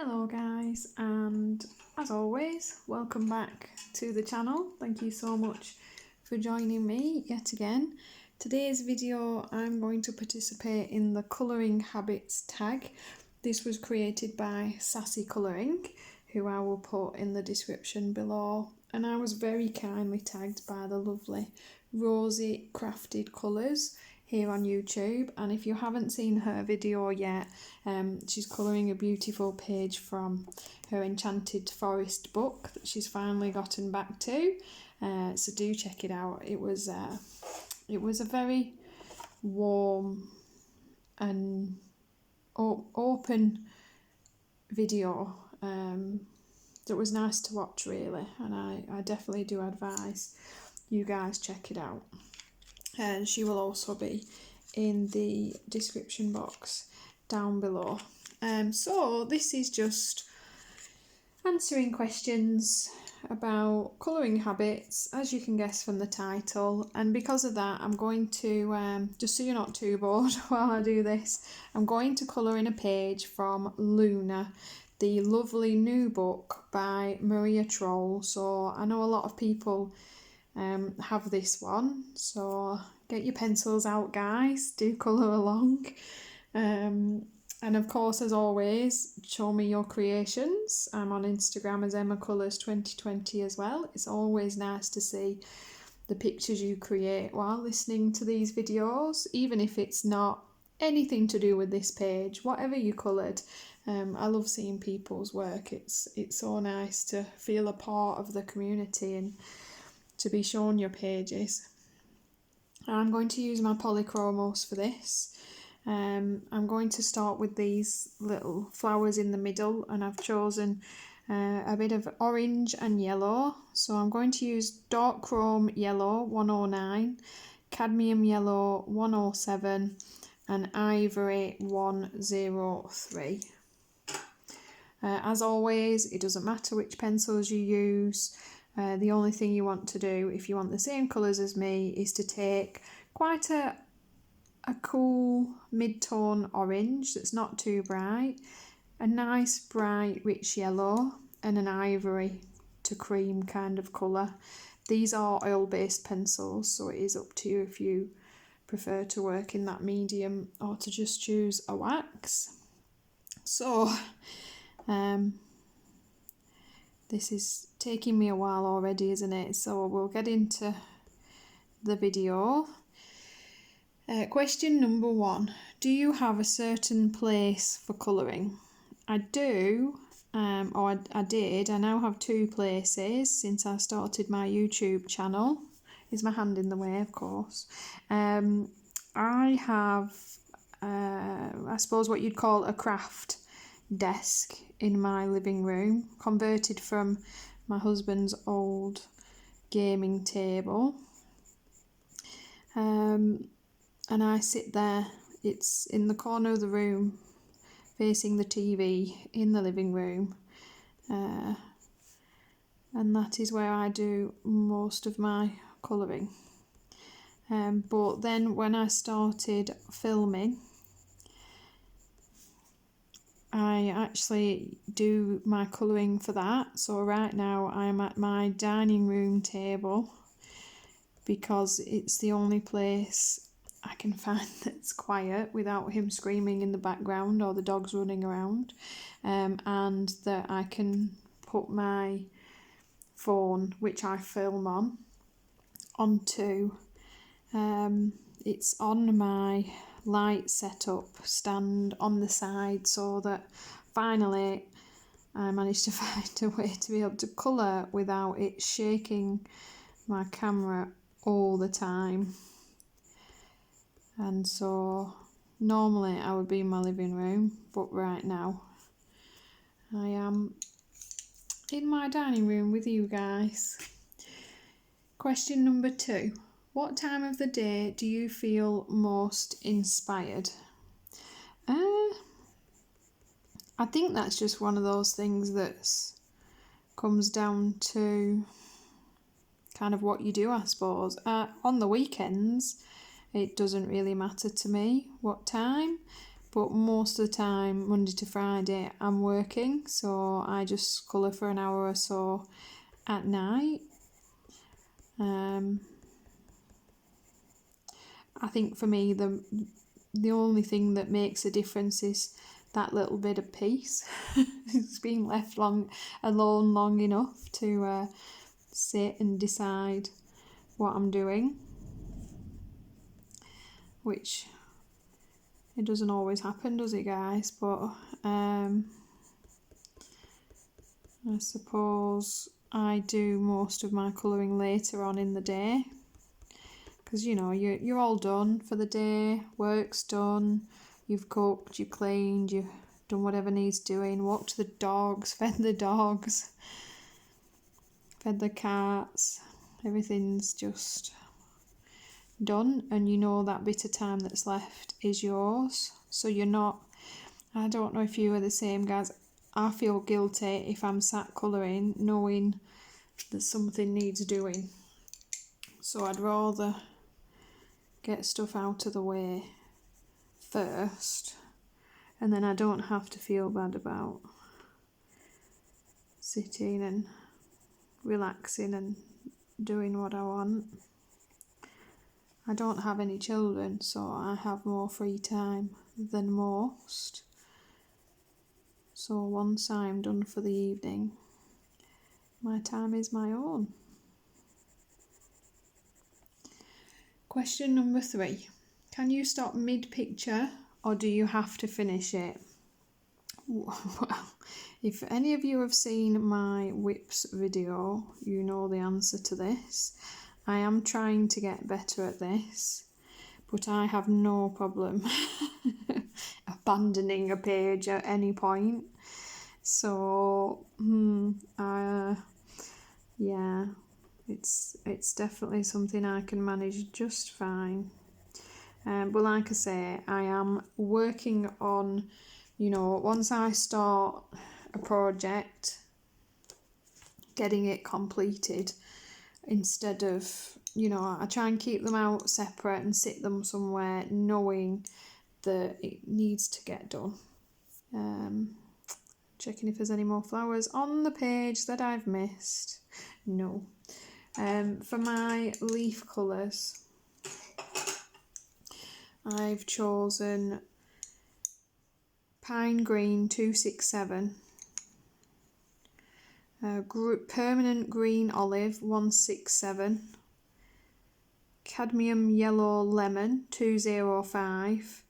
Hello guys, and as always, welcome back to the channel. Thank you so much for joining me yet again. Today's video I'm going to participate in the colouring habits tag. This was created by Sassy Colouring, who I will put in the description below, and I was very kindly tagged by the lovely Rosie Crafted Colours here on YouTube. And if you haven't seen her video yet, she's colouring a beautiful page from her Enchanted Forest book that she's finally gotten back to, so do check it out. It was a very warm and open video that was nice to watch really, and I definitely do advise you guys check it out. And she will also be in the description box down below. So this is just answering questions about colouring habits, as you can guess from the title, and because of that I'm going to, just so you're not too bored while I do this, I'm going to colour in a page from Luna, the lovely new book by Maria Trolle. So I know a lot of people have this one, so get your pencils out guys, do colour along, and of course as always show me your creations. I'm on Instagram as EmmaColours2020 as well. It's always nice to see the pictures you create while listening to these videos, even if it's not anything to do with this page, whatever you coloured. I love seeing people's work. It's so nice to feel a part of the community and to be shown your pages. I'm going to use my polychromos for this. I'm going to start with these little flowers in the middle, and I've chosen a bit of orange and yellow. So I'm going to use dark chrome yellow 109, cadmium yellow 107 and ivory 103. As always, it doesn't matter which pencils you use. The only thing you want to do if you want the same colours as me is to take quite a cool mid-tone orange that's not too bright, a nice bright rich yellow, and an ivory to cream kind of colour. These are oil-based pencils, so it is up to you if you prefer to work in that medium or to just choose a wax. So this is taking me a while already, isn't it? So we'll get into the video. Question number 1. Do you have a certain place for colouring? I do, or I did. I now have 2 places since I started my YouTube channel. Is my hand in the way, of course. I have, I suppose what you'd call a craft desk in my living room, converted from my husband's old gaming table, and I sit there. It's in the corner of the room facing the TV in the living room, and that is where I do most of my colouring. But then when I started filming, I actually do my colouring for that. So right now I'm at my dining room table because it's the only place I can find that's quiet without him screaming in the background or the dogs running around, and that I can put my phone, which I film on, onto. It's on my light setup stand on the side, so that finally I managed to find a way to be able to colour without it shaking my camera all the time. And so normally I would be in my living room, but right now I am in my dining room with you guys. Question number 2. What time of the day do you feel most inspired? I think that's just one of those things that comes down to kind of what you do, I suppose. On the weekends, it doesn't really matter to me what time, but most of the time, Monday to Friday, I'm working, so I just colour for an hour or so at night. I think for me, the only thing that makes a difference is that little bit of peace. It's being left alone long enough to sit and decide what I'm doing, which it doesn't always happen, does it, guys? But I suppose I do most of my colouring later on in the day, because you know you're all done for the day, work's done, you've cooked, you've cleaned, you've done whatever needs doing, walked the dogs, fed the cats, everything's just done, and you know that bit of time that's left is yours. So you're not, I don't know if you are the same, guys. I feel guilty if I'm sat colouring knowing that something needs doing, so I'd rather get stuff out of the way first, and then I don't have to feel bad about sitting and relaxing and doing what I want. I don't have any children, so I have more free time than most. So once I'm done for the evening, my time is my own. Question number 3. Can you stop mid-picture, or do you have to finish it? Well, if any of you have seen my whips video, you know the answer to this. I am trying to get better at this, but I have no problem abandoning a page at any point. So, yeah, it's definitely something I can manage just fine. But like I say, I am working on, you know, once I start a project, getting it completed, instead of, you know, I try and keep them out separate and sit them somewhere knowing that it needs to get done. Checking if there's any more flowers on the page that I've missed. No. For my leaf colours, I've chosen Pine Green 267, Permanent Green Olive 167, Cadmium Yellow Lemon 205,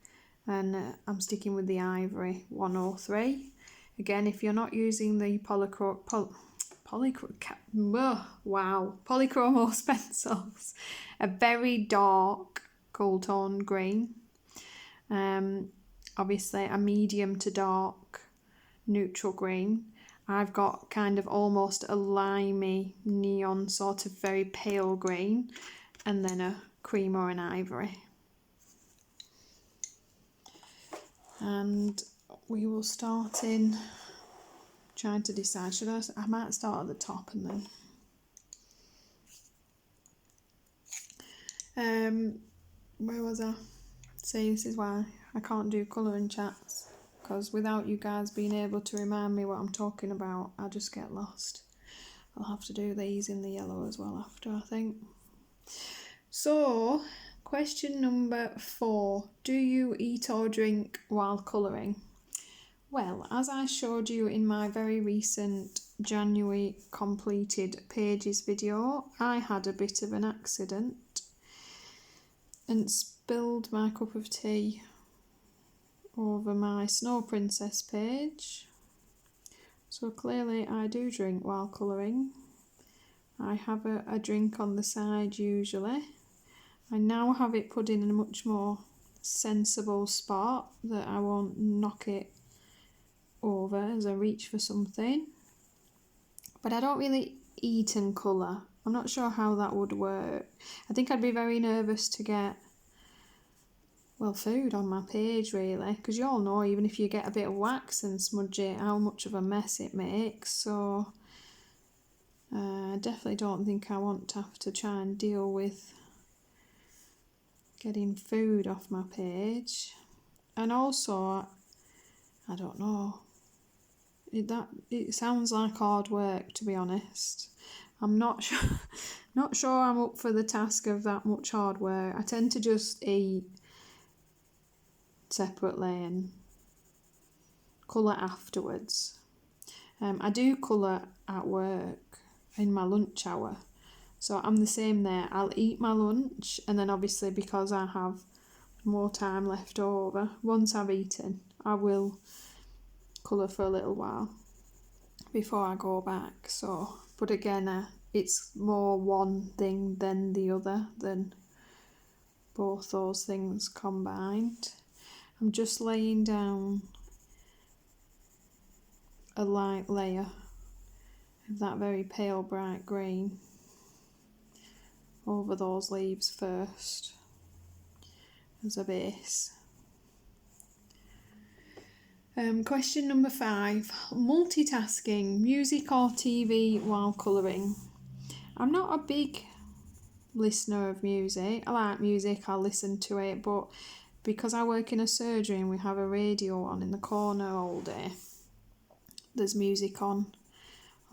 and I'm sticking with the Ivory 103. Again, if you're not using the polychromos pencils, a very dark cool tone green, obviously a medium to dark neutral green. I've got kind of almost a limey neon sort of very pale green, and then a cream or an ivory. And we will start in trying to decide, I might start at the top and then where was I? See, this is why I can't do colouring chats, because without you guys being able to remind me what I'm talking about, I just get lost. I'll have to do these in the yellow as well after, I think. So, question number 4. Do you eat or drink while colouring? Well, as I showed you in my very recent January completed pages video, I had a bit of an accident and spilled my cup of tea over my Snow Princess page. So clearly I do drink while colouring. I have a drink on the side usually. I now have it put in a much more sensible spot that I won't knock it over as I reach for something. But I don't really eat and colour. I'm not sure how that would work. I think I'd be very nervous to get, well, food on my page really, because you all know even if you get a bit of wax and smudge it, how much of a mess it makes. So I definitely don't think I want to have to try and deal with getting food off my page. And also, I don't know, it sounds like hard work, to be honest. I'm not sure I'm up for the task of that much hard work. I tend to just eat separately and colour afterwards. I do colour at work in my lunch hour, so I'm the same there. I'll eat my lunch, and then obviously because I have more time left over, once I've eaten, I will colour for a little while before I go back. So, but again, it's more one thing than the other, than both those things combined. I'm just laying down a light layer of that very pale bright green over those leaves first as a base. Question number 5. Multitasking, music or TV while colouring. I'm not a big listener of music. I like music, I'll listen to it, but because I work in a surgery and we have a radio on in the corner all day, there's music on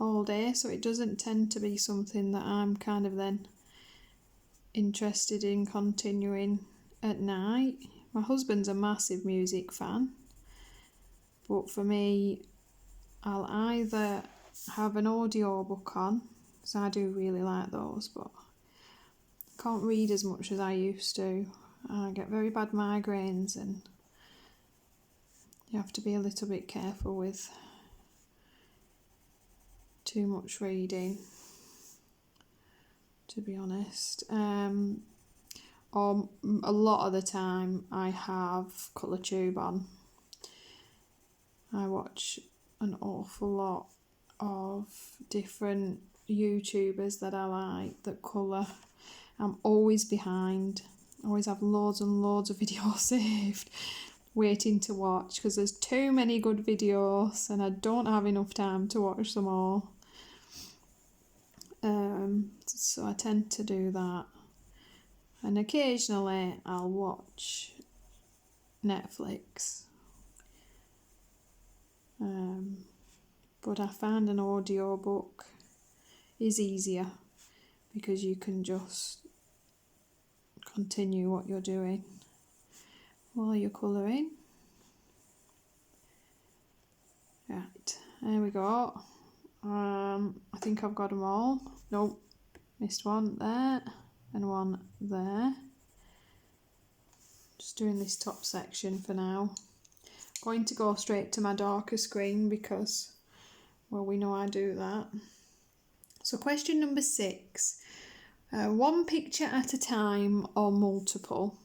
all day, so it doesn't tend to be something that I'm kind of then interested in continuing at night. My husband's a massive music fan, but for me, I'll either have an audio book on, because I do really like those, but I can't read as much as I used to. I get very bad migraines, and you have to be a little bit careful with too much reading, to be honest. Or a lot of the time I have colour tube on. I watch an awful lot of different YouTubers that I like that colour. I'm always behind. I always have loads and loads of videos saved waiting to watch, because there's too many good videos and I don't have enough time to watch them all. So I tend to do that, and occasionally I'll watch Netflix, but I find an audio book is easier because you can just continue what you're doing while you're colouring. Right, there we go. I think I've got them all. Nope, missed one there and one there. Just doing this top section for now. Going to go straight to my darker screen because, well, we know I do that. So question number 6. One picture at a time or multiple?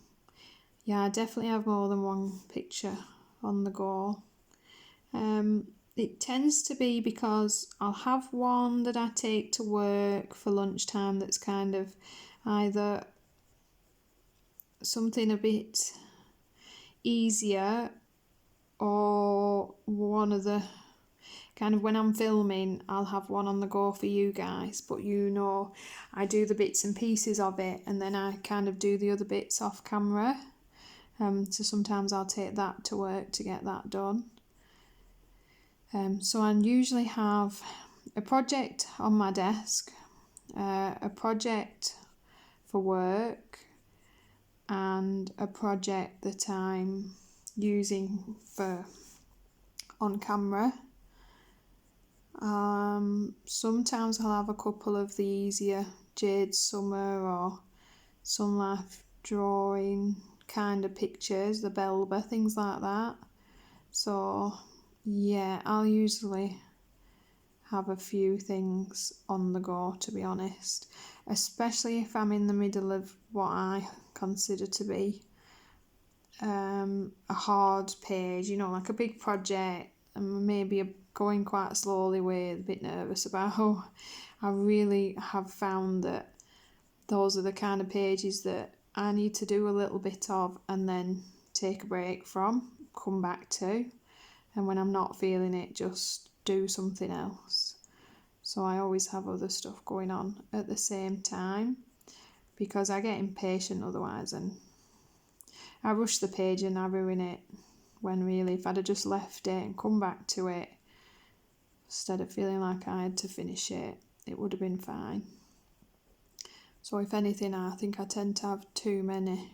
Yeah, I definitely have more than one picture on the go. It tends to be because I'll have one that I take to work for lunchtime that's kind of either something a bit easier, or one of the kind of, when I'm filming, I'll have one on the go for you guys, but you know I do the bits and pieces of it and then I kind of do the other bits off camera. So sometimes I'll take that to work to get that done. So I usually have a project on my desk, a project for work, and a project that I'm using for on camera. Sometimes I'll have a couple of the easier Jade Summer or Sun Life drawing kind of pictures, the Belba, things like that. So yeah, I'll usually have a few things on the go, to be honest, especially if I'm in the middle of what I consider to be a hard page, you know, like a big project, and maybe going quite slowly with, a bit nervous about. I really have found that those are the kind of pages that I need to do a little bit of and then take a break from, come back to, and when I'm not feeling it, just do something else. So I always have other stuff going on at the same time because I get impatient otherwise, and I rush the page and I ruin it when really if I'd have just left it and come back to it instead of feeling like I had to finish it, it would have been fine. So if anything, I think I tend to have too many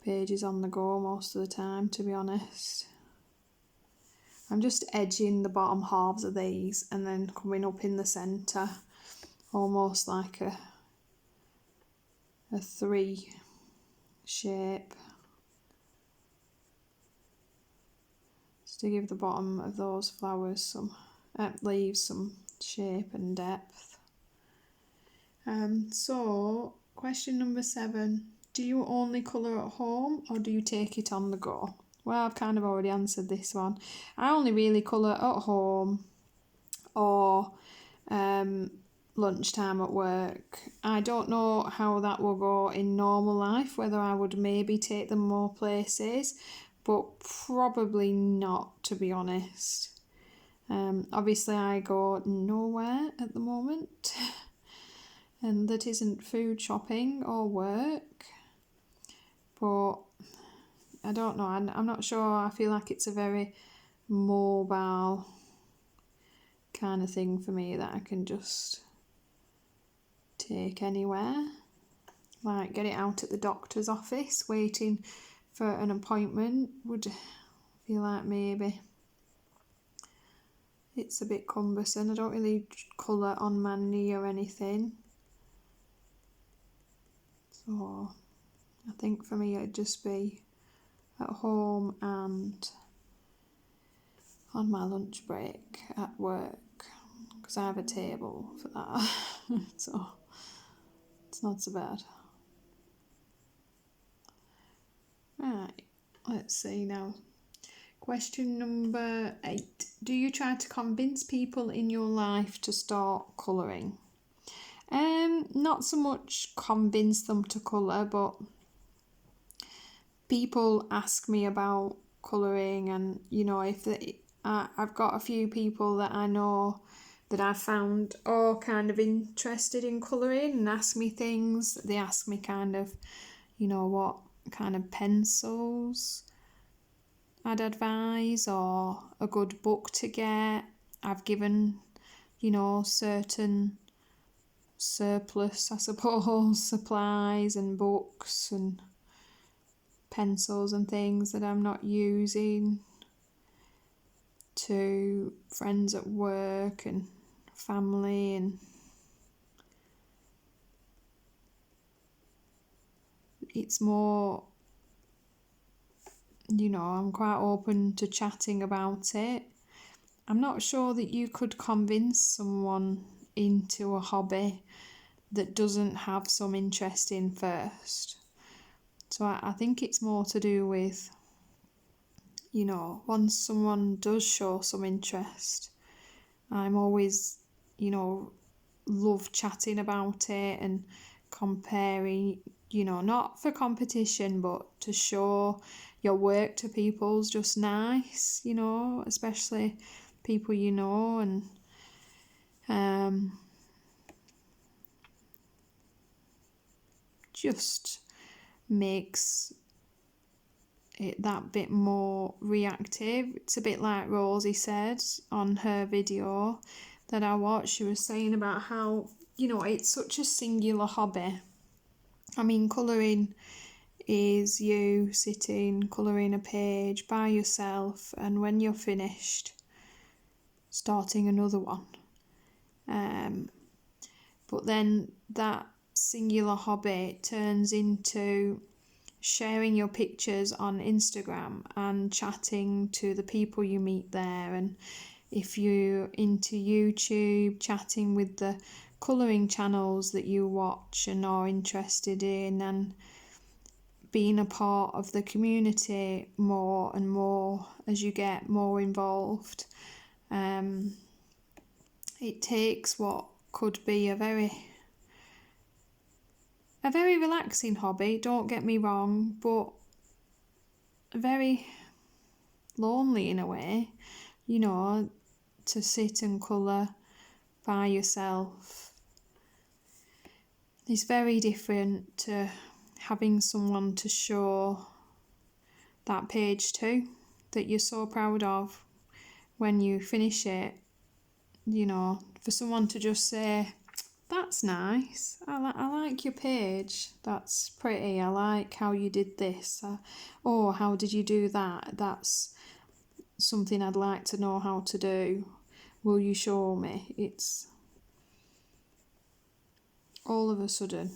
pages on the go most of the time, to be honest. I'm just edging the bottom halves of these and then coming up in the centre, almost like a 3 shape, just to give the bottom of those flowers some leaves some shape and depth. So question number 7, do you only colour at home or do you take it on the go? Well, I've kind of already answered this one. I only really colour at home or lunchtime at work. I don't know how that will go in normal life, whether I would maybe take them more places, but probably not, to be honest. Obviously I go nowhere at the moment and that isn't food shopping or work, but I don't know, I'm not sure. I feel like it's a very mobile kind of thing for me that I can just take anywhere, like get it out at the doctor's office waiting for an appointment would feel like maybe it's a bit cumbersome. I don't really colour on my knee or anything, so I think for me it'd just be at home and on my lunch break at work, because I have a table for that. So it's not so bad. Right, let's see now. Question number 8. Do you try to convince people in your life to start colouring? Not so much convince them to colour, but people ask me about colouring, and if I've got a few people that I know that I've found are kind of interested in colouring and ask me things. They ask me kind of, what kind of pencils I'd advise or a good book to get. I've given, certain surplus, I suppose, supplies and books and pencils and things that I'm not using to friends at work and family, and it's more, I'm quite open to chatting about it. I'm not sure that you could convince someone into a hobby that doesn't have some interest in first. So I think it's more to do with, once someone does show some interest, I'm always, love chatting about it and comparing, not for competition, but to show your work to people's just nice, especially people and just makes it that bit more reactive. It's a bit like Rosie said on her video that I watched. She was saying about how, it's such a singular hobby. I mean, colouring is you sitting, colouring a page by yourself, and when you're finished, starting another one. But then that singular hobby turns into sharing your pictures on Instagram and chatting to the people you meet there, and if you're into YouTube, chatting with the colouring channels that you watch and are interested in, and being a part of the community more and more as you get more involved. It takes what could be a very relaxing hobby, don't get me wrong, but very lonely in a way, to sit and colour by yourself. It's very different to having someone to show that page too, that you're so proud of when you finish it. You know, for someone to just say, that's nice, I like your page, that's pretty, I like how you did this, oh, how did you do that, that's something I'd like to know how to do, will you show me? It's all of a sudden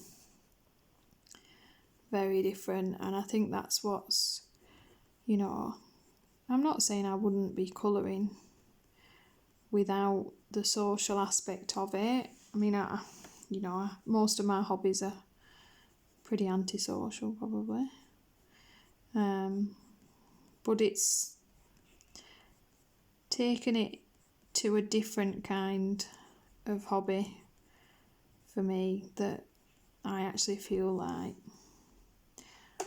very different, and I think that's what's, you know, I'm not saying I wouldn't be colouring without the social aspect of it. I mean, most of my hobbies are pretty antisocial probably, but it's taken it to a different kind of hobby for me, that I actually feel like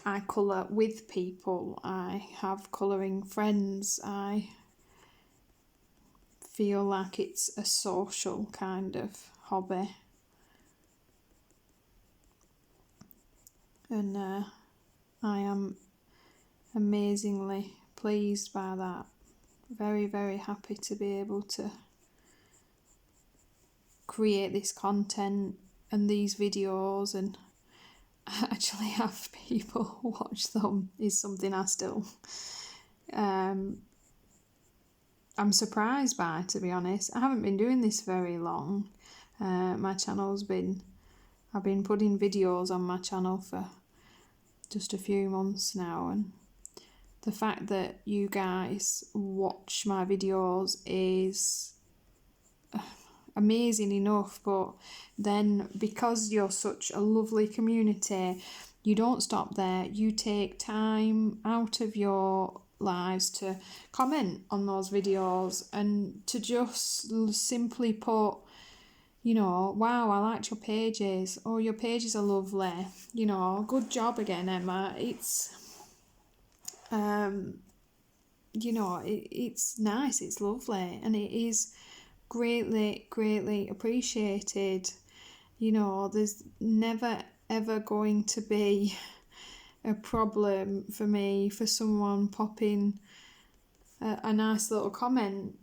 I colour with people, I have colouring friends, I feel like it's a social kind of hobby, and I am amazingly pleased by that. Very, very happy to be able to create this content and these videos, and actually have people watch them is something I still I'm surprised by, to be honest. I haven't been doing this very long. My channel's been, I've been putting videos on my channel for just a few months now, and the fact that you guys watch my videos is amazing enough, but then because you're such a lovely community, you don't stop there. You take time out of your lives to comment on those videos and to just simply put, you know, wow, I liked your pages, oh, your pages are lovely, you know, good job again, Emma. It's you know, it's nice, it's lovely, and it is greatly, greatly appreciated. You know, there's never ever going to be a problem for me for someone popping a nice little comment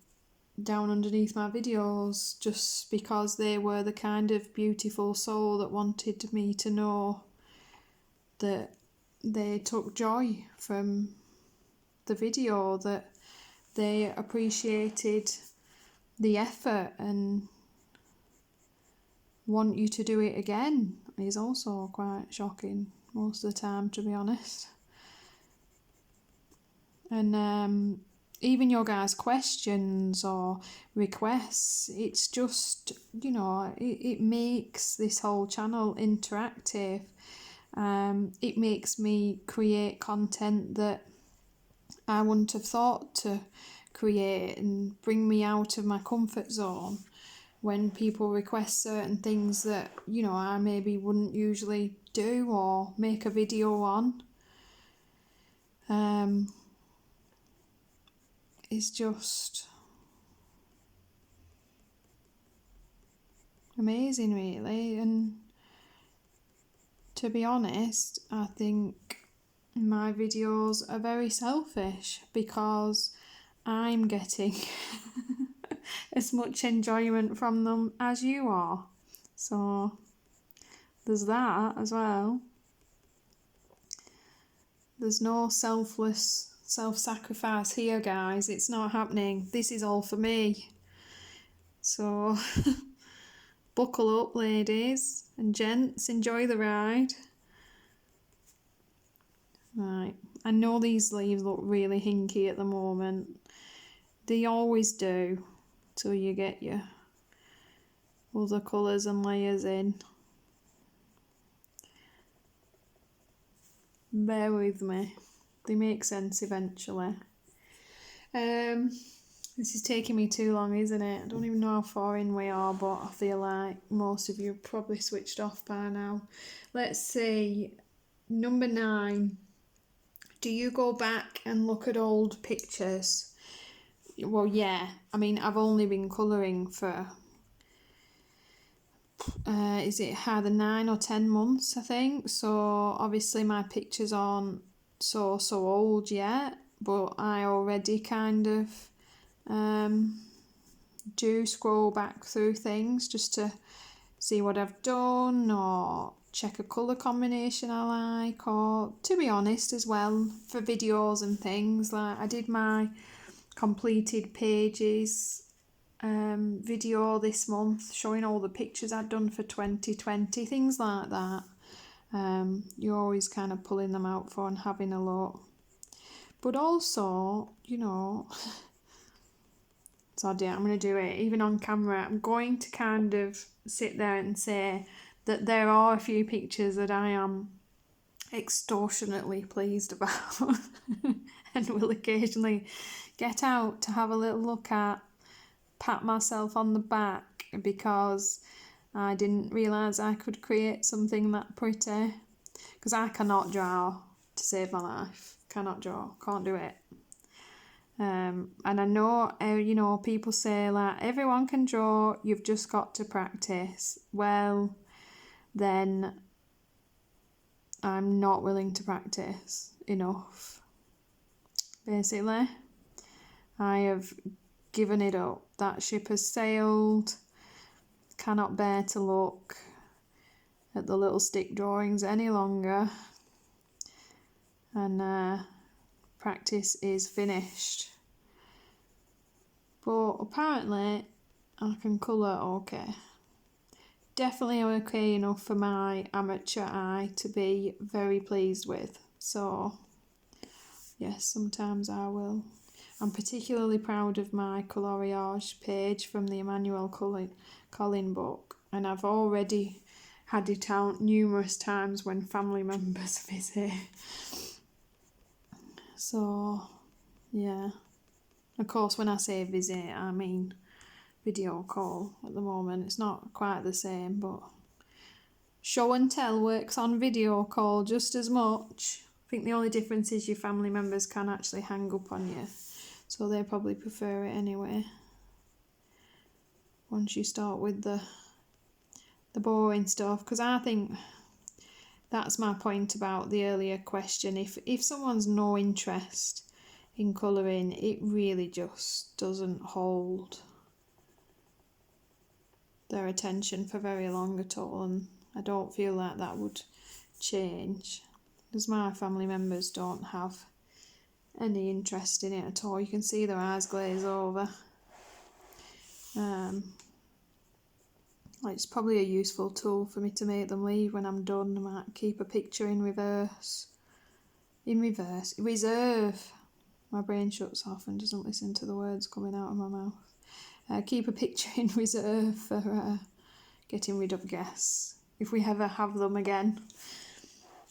down underneath my videos just because they were the kind of beautiful soul that wanted me to know that they took joy from the video, that they appreciated the effort and want you to do it again, is also quite shocking most of the time, to be honest. And even your guys' questions or requests, it's just, you know, it makes this whole channel interactive. It makes me create content that I wouldn't have thought to create, and bring me out of my comfort zone when people request certain things that, you know, I maybe wouldn't usually do or make a video on. It's just amazing, really. And to be honest, I think my videos are very selfish because I'm getting as much enjoyment from them as you are. So there's that as well. There's no selfless self-sacrifice here, guys. It's not happening. This is all for me. So buckle up, ladies and gents. Enjoy the ride. Right. I know these leaves look really hinky at the moment. They always do, till you get your other colours and layers in. Bear with me. They make sense eventually. This is taking me too long, isn't it? I don't even know how far in we are, but I feel like most of you have probably switched off by now. Let's see. Number 9. Do you go back and look at old pictures? Well, yeah. I mean, I've only been colouring for is it either 9 or 10 months, I think. So obviously my pictures aren't so old yet, but I already kind of do scroll back through things just to see what I've done or check a colour combination I like, or to be honest as well, for videos and things. Like I did my completed pages video this month showing all the pictures I'd done for 2020, things like that. You're always kind of pulling them out for and having a look. But also, you know, so yeah, I'm going to do it even on camera. I'm going to kind of sit there and say that there are a few pictures that I am extortionately pleased about and will occasionally get out to have a little look at, pat myself on the back because I didn't realise I could create something that pretty, because I cannot draw to save my life. Cannot draw, can't do it. And I know, you know, people say like everyone can draw, you've just got to practice. Well, then I'm not willing to practice enough. Basically, I have given it up. That ship has sailed. Cannot bear to look at the little stick drawings any longer. And practice is finished. But apparently I can colour okay. Definitely okay enough for my amateur eye to be very pleased with. So yes, sometimes I will. I'm particularly proud of my coloriage page from the Emmanuel Collin book, and I've already had it out numerous times when family members visit. So yeah, of course when I say visit I mean video call at the moment. It's not quite the same, but show and tell works on video call just as much. I think the only difference is your family members can actually hang up on you, so they probably prefer it anyway. Once you start with the boring stuff, because I think that's my point about the earlier question. If someone's no interest in colouring, it really just doesn't hold their attention for very long at all, and I don't feel like that would change, because my family members don't have any interest in it at all. You can see their eyes glaze over. It's probably a useful tool for me to make them leave when I'm done. I might keep a picture in reserve. My brain shuts off and doesn't listen to the words coming out of my mouth. Keep a picture in reserve for getting rid of guests, if we ever have them again.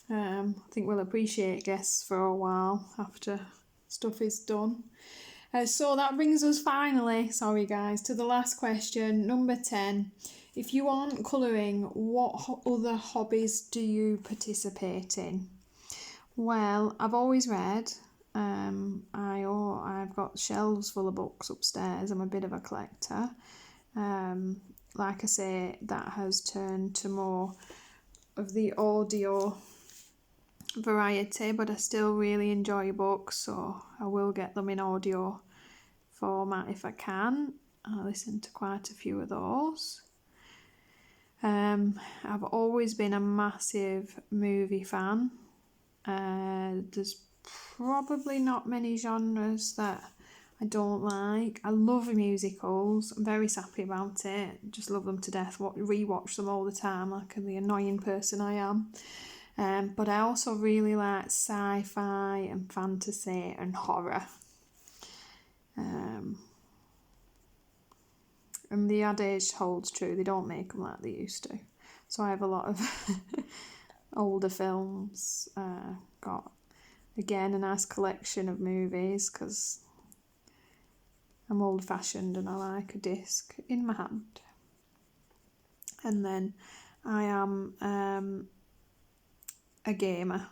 I think we'll appreciate guests for a while after stuff is done. So that brings us finally, sorry guys, to the last question, number 10. If you aren't colouring, what other hobbies do you participate in? Well, I've always read. I've got shelves full of books upstairs. I'm a bit of a collector. Like I say, that has turned to more of the audio variety, but I still really enjoy books, so I will get them in audio format if I can. I listen to quite a few of those. I've always been a massive movie fan. There's probably not many genres that I don't like. I love musicals. I'm very sappy about it. Just love them to death. Rewatch them all the time, like the annoying person I am. But I also really like sci-fi and fantasy and horror. And the adage holds true. They don't make them like they used to. So I have a lot of older films. Got, again, a nice collection of movies because I'm old-fashioned and I like a disc in my hand. And then I am a gamer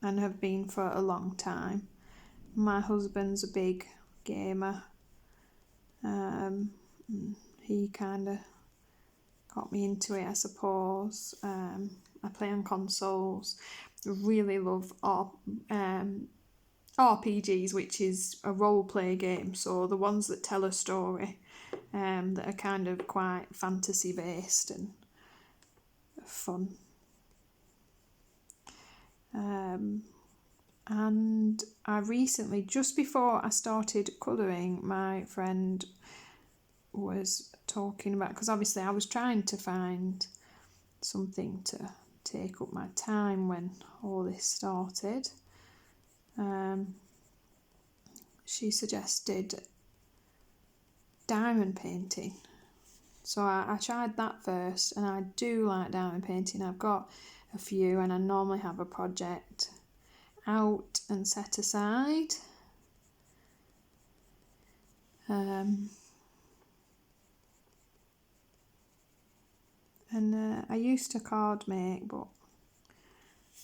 and have been for a long time. My husband's a big gamer. He kind of got me into it, I suppose. I play on consoles. really love RPGs, which is a role play game, so the ones that tell a story, that are kind of quite fantasy based and fun. And I recently, just before I started colouring, my friend was talking about, because obviously I was trying to find something to take up my time when all this started. She suggested diamond painting, so I tried that first, and I do like diamond painting. I've got a few, and I normally have a project out and set aside. And I used to card make, but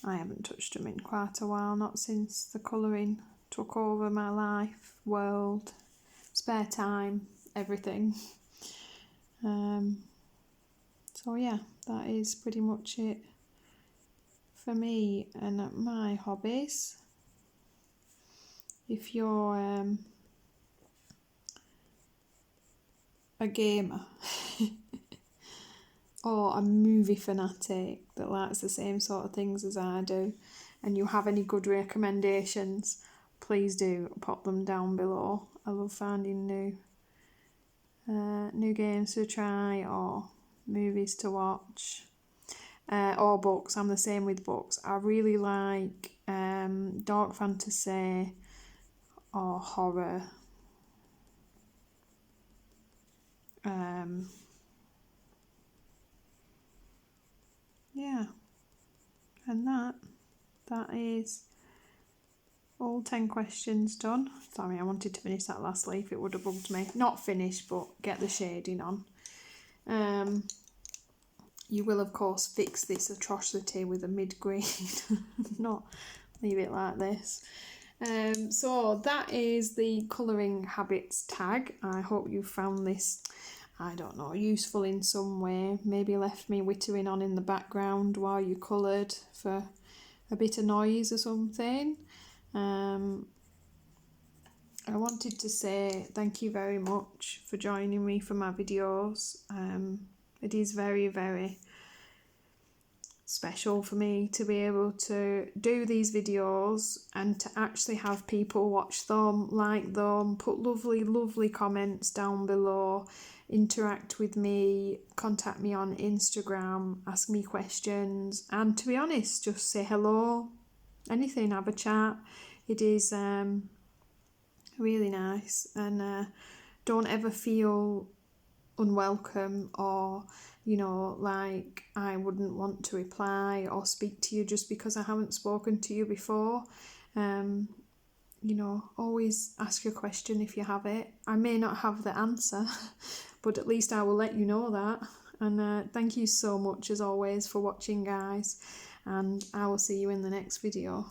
I haven't touched them in quite a while, not since the colouring took over my life, world, spare time, everything. So yeah, that is pretty much it for me and my hobbies. If you're a gamer or a movie fanatic that likes the same sort of things as I do, and you have any good recommendations, please do pop them down below. I love finding new games to try, or movies to watch, or books. I'm the same with books. I really like dark fantasy or horror. Yeah, and that is all 10 questions done. Sorry, I wanted to finish that last leaf, it would have bugged me. Not finished, but get the shading on. You will of course fix this atrocity with a mid-green, not leave it like this. So that is the colouring habits tag. I hope you found this, I don't know, useful in some way. Maybe left me whittering on in the background while you coloured for a bit of noise or something. I wanted to say thank you very much for joining me for my videos. It is very, very special for me to be able to do these videos and to actually have people watch them, like them, put lovely, lovely comments down below, interact with me, contact me on Instagram, ask me questions, and to be honest, just say hello, anything, have a chat. It is really nice, and don't ever feel unwelcome or, you know, like I wouldn't want to reply or speak to you just because I haven't spoken to you before. You know, always ask your question if you have it. I may not have the answer, but at least I will let you know that. And thank you so much as always for watching, guys, and I will see you in the next video.